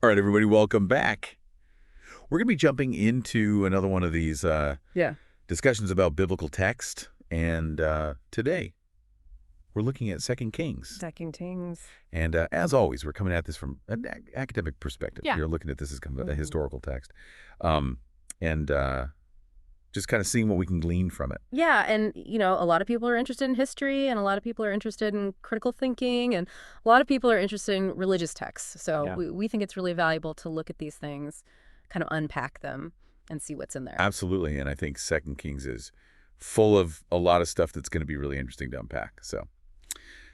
All right, everybody, welcome back. We're going to be jumping into another one of these Yeah. discussions about biblical text. And today, we're looking at Second Kings. Stacking things. And as always, we're coming at this from an academic perspective. Yeah. You're looking at this as kind of a historical text. Um, and just kind of seeing what we can glean from it. Yeah, and a lot of people are interested in history, and a lot of people are interested in critical thinking, and a lot of people are interested in religious texts. So Yeah. we think it's really valuable to look at these things, kind of unpack them, and see what's in there. Absolutely. And I think Second Kings is full of a lot of stuff that's going to be really interesting to unpack. So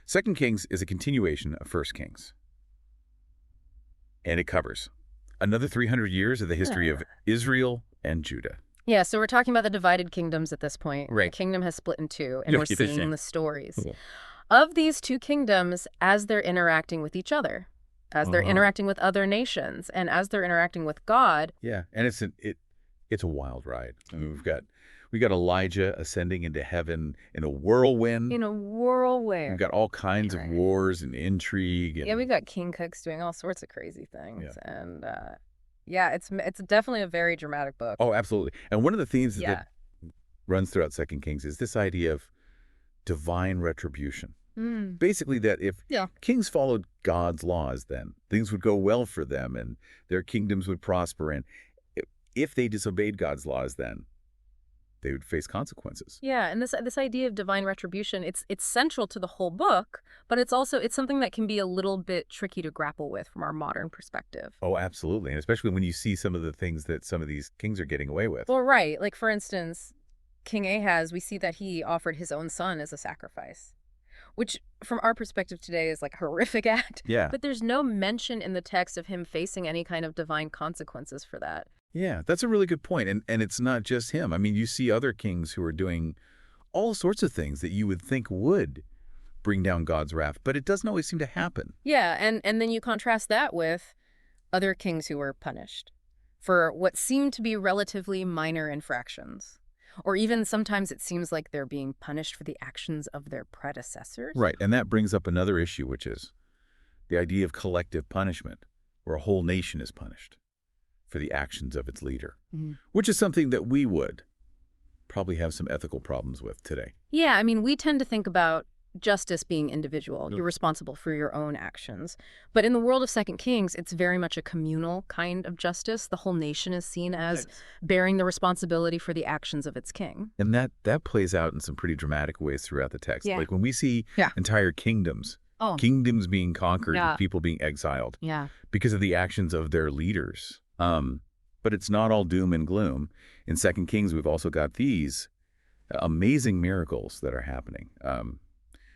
Second Kings is a continuation of First Kings. And it covers another 300 years of the history of Israel and Judah. Yeah, so we're talking about the divided kingdoms at this point. Right. The kingdom has split in two, and Yeah, we're it is, seeing yeah. the stories Yeah. of these two kingdoms as they're interacting with each other, as they're Uh-huh. interacting with other nations, and as they're interacting with God. Yeah, and it's a wild ride. I mean, we got Elijah ascending into heaven in a whirlwind. In a whirlwind. We've got all kinds of Right. wars and intrigue. And, Yeah, we got King Cooks doing all sorts of crazy things, Yeah. and yeah, it's definitely a very dramatic book. Oh, absolutely. And one of the themes Yeah. that runs throughout Second Kings is this idea of divine retribution. Mm. Basically, that if Yeah. kings followed God's laws, then things would go well for them and their kingdoms would prosper. And if they disobeyed God's laws, then they would face consequences. Yeah, and this idea of divine retribution, it's central to the whole book, but it's something that can be a little bit tricky to grapple with from our modern perspective. Oh, absolutely. And especially when you see some of the things that some of these kings are getting away with. Well, right, like for instance, King Ahaz, we see that he offered his own son as a sacrifice, which from our perspective today is like a horrific act. Yeah. But there's no mention in the text of him facing any kind of divine consequences for that. Yeah, that's a really good point. And it's not just him. I mean, you see other kings who are doing all sorts of things that you would think would bring down God's wrath, but it doesn't always seem to happen. Yeah, and then you contrast that with other kings who were punished for what seemed to be relatively minor infractions. Or even sometimes it seems like they're being punished for the actions of their predecessors. Right, and that brings up another issue, which is the idea of collective punishment, where a whole nation is punished for the actions of its leader, which is something that we would probably have some ethical problems with today. Yeah, I mean, we tend to think about justice being individual. You're responsible for your own actions. But in the world of Second Kings, it's very much a communal kind of justice. The whole nation is seen as bearing the responsibility for the actions of its king. And that plays out in some pretty dramatic ways throughout the text. Yeah. Like when we see Yeah. entire kingdoms, Oh. kingdoms being conquered, Yeah. and people being exiled Yeah. because of the actions of their leaders. But it's not all doom and gloom. In Second Kings, we've also got these amazing miracles that are happening.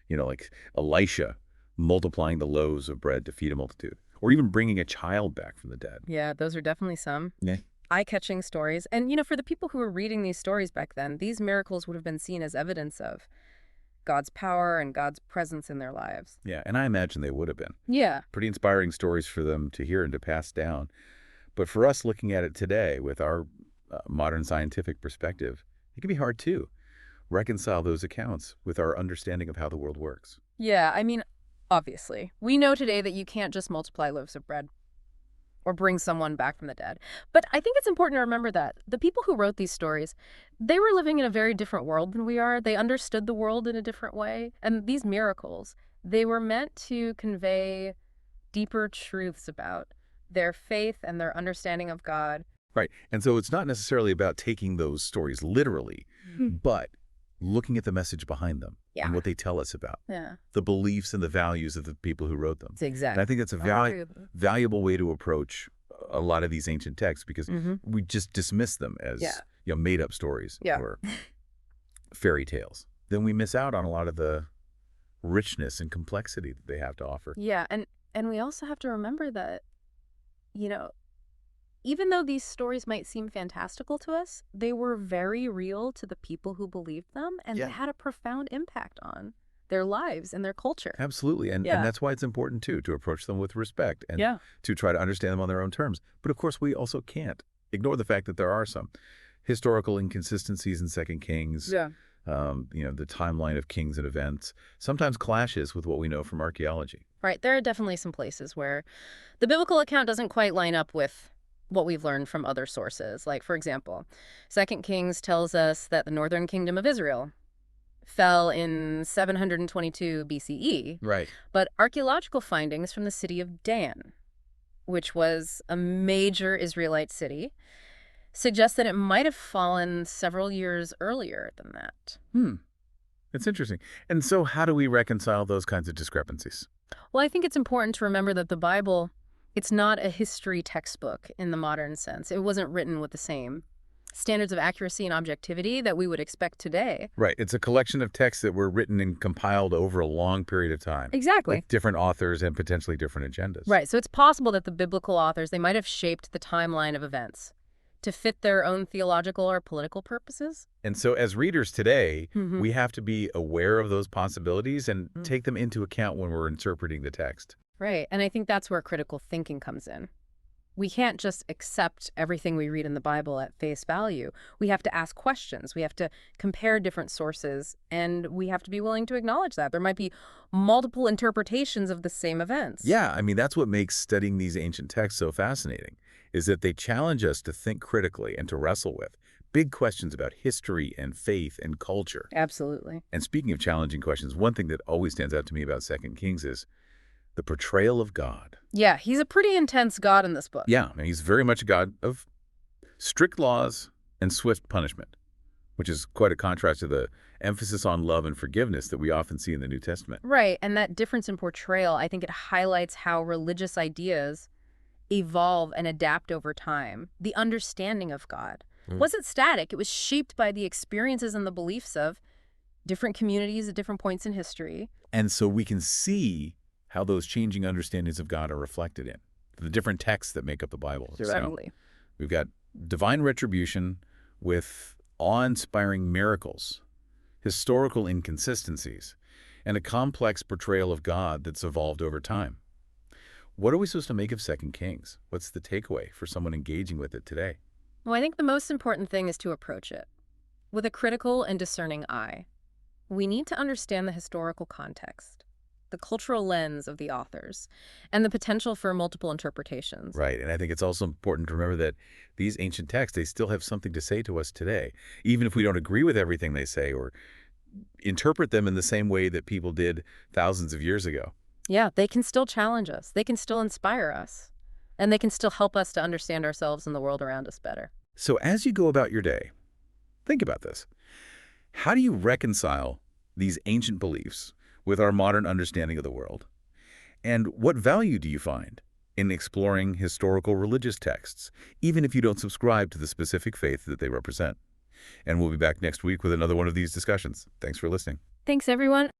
Like Elisha multiplying the loaves of bread to feed a multitude, or even bringing a child back from the dead. Yeah, those are definitely some Yeah. eye-catching stories. And, for the people who were reading these stories back then, these miracles would have been seen as evidence of God's power and God's presence in their lives. Yeah, and I imagine they would have been. Yeah. Pretty inspiring stories for them to hear and to pass down. But for us looking at it today with our modern scientific perspective, it can be hard to reconcile those accounts with our understanding of how the world works. Yeah, I mean, obviously. We know today that you can't just multiply loaves of bread or bring someone back from the dead. But I think it's important to remember that the people who wrote these stories, they were living in a very different world than we are. They understood the world in a different way. And these miracles, they were meant to convey deeper truths about their faith and their understanding of God. Right. And so it's not necessarily about taking those stories literally, but looking at the message behind them and what they tell us about Yeah. the beliefs and the values of the people who wrote them. Exactly. And I think that's a valuable way to approach a lot of these ancient texts, because we just dismiss them as made-up stories or fairy tales. Then we miss out on a lot of the richness and complexity that they have to offer. Yeah, and we also have to remember that, even though these stories might seem fantastical to us, they were very real to the people who believed them, and they had a profound impact on their lives and their culture. Absolutely. And that's why it's important, too, to approach them with respect and to try to understand them on their own terms. But, of course, we also can't ignore the fact that there are some historical inconsistencies in Second Kings. The timeline of kings and events sometimes clashes with what we know from archaeology. Right, there are definitely some places where the biblical account doesn't quite line up with what we've learned from other sources. Like, for example, Second Kings tells us that the northern kingdom of Israel fell in 722 BCE, Right. but archaeological findings from the city of Dan, which was a major Israelite city, suggest that it might have fallen several years earlier than that. Hmm. It's interesting. And so how do we reconcile those kinds of discrepancies? Well, I think it's important to remember that the Bible, it's not a history textbook in the modern sense. It wasn't written with the same standards of accuracy and objectivity that we would expect today. Right. It's a collection of texts that were written and compiled over a long period of time Exactly. with different authors and potentially different agendas. Right, so it's possible that the biblical authors, they might have shaped the timeline of events to fit their own theological or political purposes. And so as readers today, Hmm. we have to be aware of those possibilities and take them into account when we're interpreting the text. Right, and I think that's where critical thinking comes in. We can't just accept everything we read in the Bible at face value. We have to ask questions. We have to compare different sources, and we have to be willing to acknowledge that. There might be multiple interpretations of the same events. Yeah, I mean, that's what makes studying these ancient texts so fascinating, is that they challenge us to think critically and to wrestle with big questions about history and faith and culture. Absolutely. And speaking of challenging questions, one thing that always stands out to me about Second Kings is the portrayal of God. Yeah, he's a pretty intense God in this book. Yeah, and he's very much a God of strict laws and swift punishment, which is quite a contrast to the emphasis on love and forgiveness that we often see in the New Testament. Right, and that difference in portrayal, I think it highlights how religious ideas evolve and adapt over time. The understanding of God wasn't static. It was shaped by the experiences and the beliefs of different communities at different points in history. And so we can see how those changing understandings of God are reflected in the different texts that make up the Bible. Certainly. We've got divine retribution with awe-inspiring miracles, historical inconsistencies, and a complex portrayal of God that's evolved over time. What are we supposed to make of Second Kings? What's the takeaway for someone engaging with it today? Well, I think the most important thing is to approach it with a critical and discerning eye. We need to understand the historical context, the cultural lens of the authors, and the potential for multiple interpretations. Right, and I think it's also important to remember that these ancient texts, they still have something to say to us today, even if we don't agree with everything they say or interpret them in the same way that people did thousands of years ago. Yeah, they can still challenge us. They can still inspire us. And they can still help us to understand ourselves and the world around us better. So as you go about your day, think about this. How do you reconcile these ancient beliefs with our modern understanding of the world? And what value do you find in exploring historical religious texts, even if you don't subscribe to the specific faith that they represent? And we'll be back next week with another one of these discussions. Thanks for listening. Thanks, everyone.